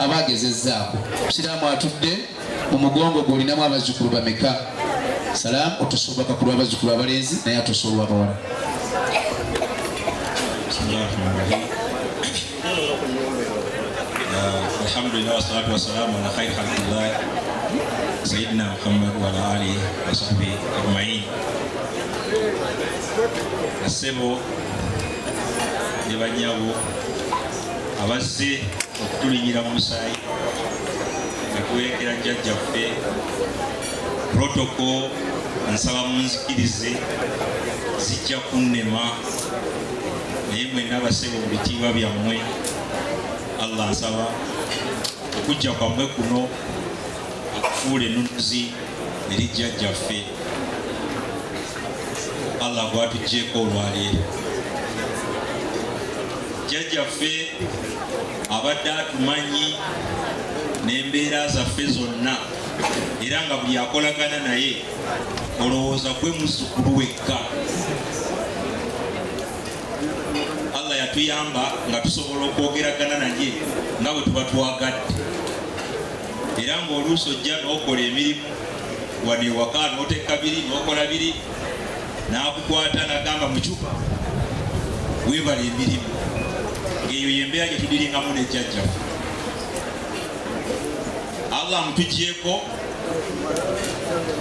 abagezezzaako. Musiraamu atudde mu mugongo gw'olinamu abazzukulu bameka? Salaamu otosobaka ku lw'abazzukulu abalenzi naye atosobola abawala. Alhamdulillah wassalatu wassalamu ala khairi khalqillah Sayyidina Muhammad wa ala alihi wa sahbihi ajma'in. Asebo ne banyabo abazze okutulinyira mu musaayi okuwerekera jjajjaffe protocol nsaba munzikirize zijja kunnema naye mwenna abasebo mu bitiibwa byammwe Allah nsaba okujja kwammwe kuno akufuula ennunuzi eri jjajjaffe Allah gwatuggyeko olwaleero. Jjajjaffe abadde atumanyi n'embeera zaffe zonna era nga buli akolagana naye olowooza gwe muzzukulu wekka. Allah yatuyamba nga tusobola okwogeragana naye nga bwe tuba twagadde era ng'oluusi ojja n'okola emirimu wano ewaka n'otekka biri n'okola biri n'akukwata n'agamba mucupa weebala emirimu. Ng'eyo y'embeera gye tudiringamu ne jjajjaffe. Allah mutuggyeko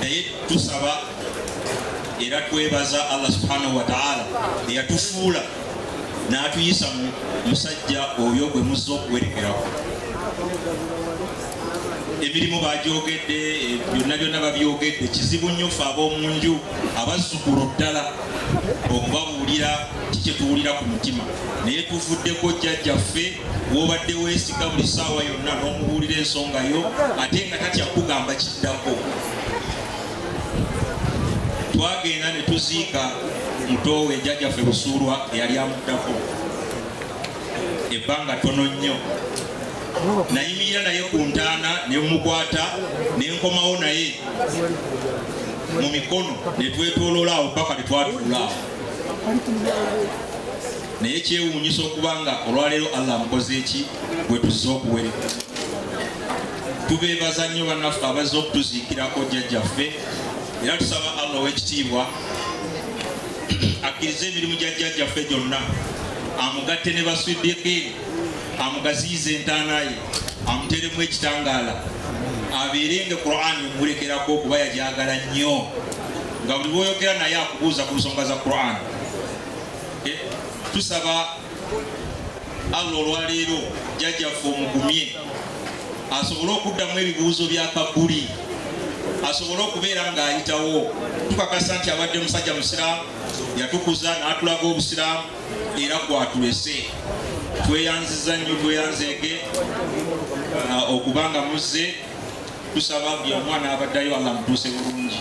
naye tusaba era twebaza Allah subhanahu wa ta'ala eyatufuula n'atuyisa mu musajja oyo gwe muzza okuwerekerako. Emirimu bagyogedde byonna byonna babyogedde. Kizibu nnyo ffe ab'omu nju abazzukulu ddala okubabuulira kikye tuwulira ku mutima, naye tuvuddeko jjajjaffe w'obadde weesiga buli ssaawa yonna n'omubuulira ensonga yo ate nga tatya kugamba kiddako. Twagenda ne tuziika mutowe jjajjaffe Busuulwa eyali amuddako ebbanga tono nnyo. Nayimirira naye ku ntaana ne mukwata ne nkomawo naye mu mikono ne twetooloola awo paka ne twatuula awo. Naye kyewuunyisa okubanga olwaleero Allah amukoze eki bwe tuzze okuwereka. Tubeebaza nnyo bannaffe abazze okutuziikirako jjajjaffe era tusaba Allah ow'ekitiibwa akkirize emirimu gya jjajjaffe gyonna, amugatte ne baswiddekeeri, amugaziyize entaana ye, amuteremu ekitangaala, abeerenge Qur'ani mumulekerako kuba yagyagala nnyo nga buli bw'oyogera naye akubuuza ku nsonga za Qur'ani. Tusaba Allah olwaleero jjajjaffe omugumye asobole okuddamu ebibuuzo bya Kabuli, asobole okubeera ng'ayitawo. Tukakasa nti abadde musajja musiraamu, yatukuza n'atulaga obusiraamu era gwatulese. Tweyanziza nnyo, tweyanzeege okubanga muzze. Tusaba buli omwana abaddayo Allah mutuuse bulungi.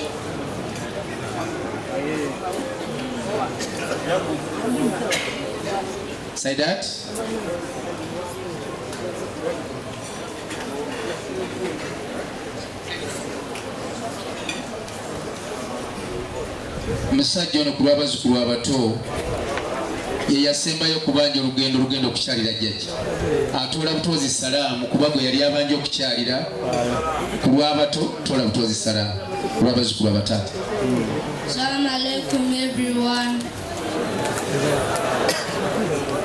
Saidat musajja ono ku lw'abazzukulu abato ye yasembayo okubanja olugendo okukyalira jjajja. Atoola butozi salaamu kuba gwe yali abanja okukyalira. Ku lw'abato toola butozi salaamu, ku lw'abazzukulu abataata. Assalamu alaikum everyone.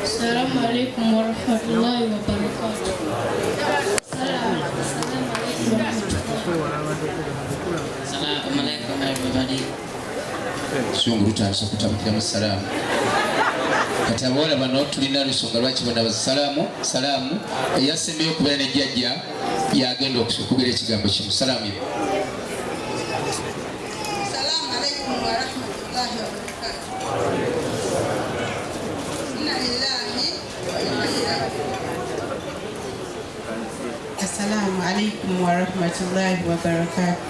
Assalamu alaikum wa rahmatullahi wa barakatuh. Assalamu alaikum everybody. Sungu lutandise okutabukiramu salaamu. Kati abawala bano tulina lusonga lwaki bonna salaamu eyasembeyo okubeera ne jjajja yagenda okugera ekigambo kimu. Salaamu. Assalamu alaikum wa rahmatullahi wa barakatuh. Inna lillahi wa inna ilaihi raji'un. Assalamu alaikum wa rahmatullahi wa barakatuh.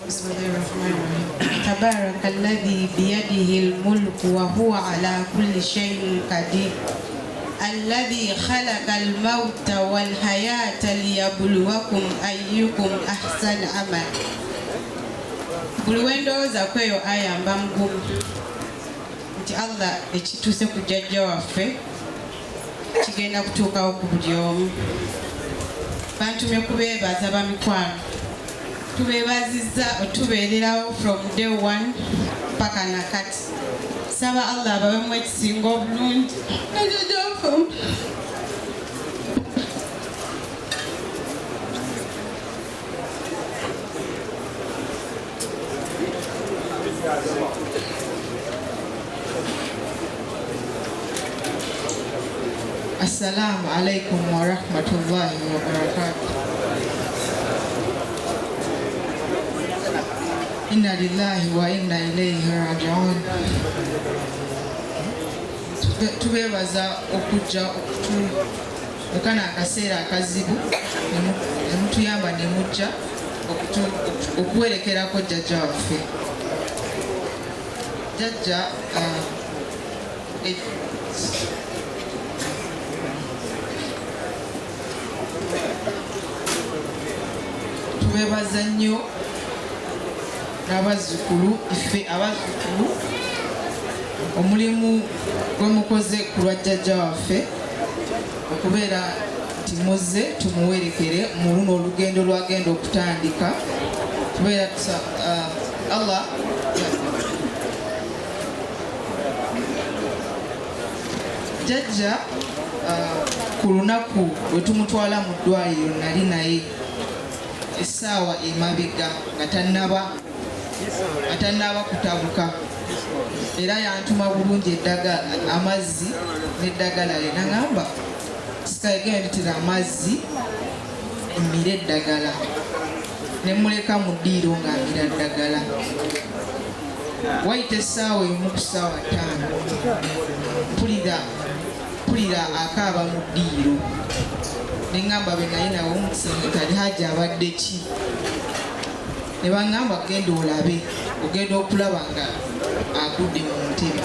Bismillahirrahmanirrahim. Tabarakalladhi biyadihil mulku wa huwa ala kulli shay'in qadir. Alladhi khalaqal mauta wal hayata liyabluwakum ayyukum ahsanu amal. Buli wendowooza kweyo ayamba mugumu nti Allah ekituuse ku jjajja waffe kigenda kutuukawo ku buli omu. Bantumye kubeebaza bamikwano, tubeebazizza otubeererawo from day one paka nakati. Saba Allah abawemu ekisinga obulungi. Assalamu alaikum wa rahmatullahi wa barakatuh. Inna lillahi wa inna ilayhi raji'un. Tubeebaza okujja okana akaseera akazibu ne mutuyamba ne mujja okuwerekerako jjajja waffe. Jjajja tubeebaza nnyo n'abazzukulu, iffe abazzukulu omulimu gwe mukoze ku lwa jjajja waffe okubeera nti muzze tumuwerekere mu luno olugendo lwagenda okutandika. Tubeera Allah jjajja ku lunaku lwe tumutwala mu ddwaliro nali naye essaawa emabega nga tannaba kutabuka, era yantuma bulungi amazzi n'eddagala lye. Nagamba sikayegenda nditira amazzi mmire eddagala, ne muleka mu ddiiro ng'amira ddagala. Wayita essaawa emu ku ssaawa 5 mpulira akaaba mu ddiiro. Ne ngamba be naye nawe omukusenge Alhajj abadde ki? Ne baŋŋamba genda olabe, ogenda okulaba nga agudde mu ntebe.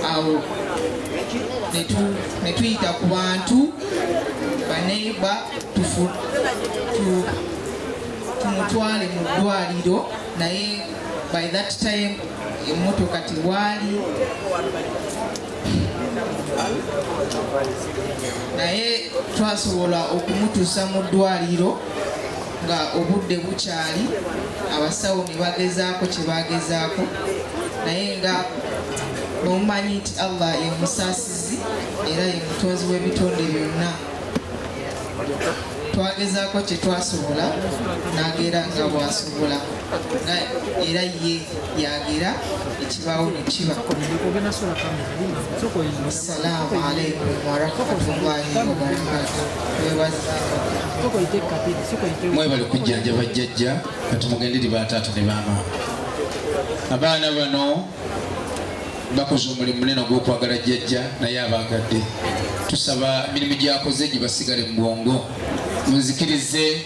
Awo ne tuyita ku bantu baneiba tumutwale mu ddwaliro, naye by that time emmotoka tewaali, naye twasobola okumutuusa mu ddwaliro nga obudde bukyali. Abasawo ne bagezaako kye bagezaako, naye nga mumanyi nti Allah ye musaasizi era ye mutonzi w'ebitonde byonna. Twagezaako kye twasobola, n'ageera nga bw'asobola, era ye yagera ekibaawo ne kiba. Assalamu alaikum wa rahmatullahi wa barakatuh. Mwebale kujjanjaba jjajja, kati mugenderi bataata ne baamaama. Abaana bano bakoze omulimu munene ogw'okwagala jjajja, naye abaagadde tusaba emirimu gy'akoze gibasigale mu bwongo. Munzikirize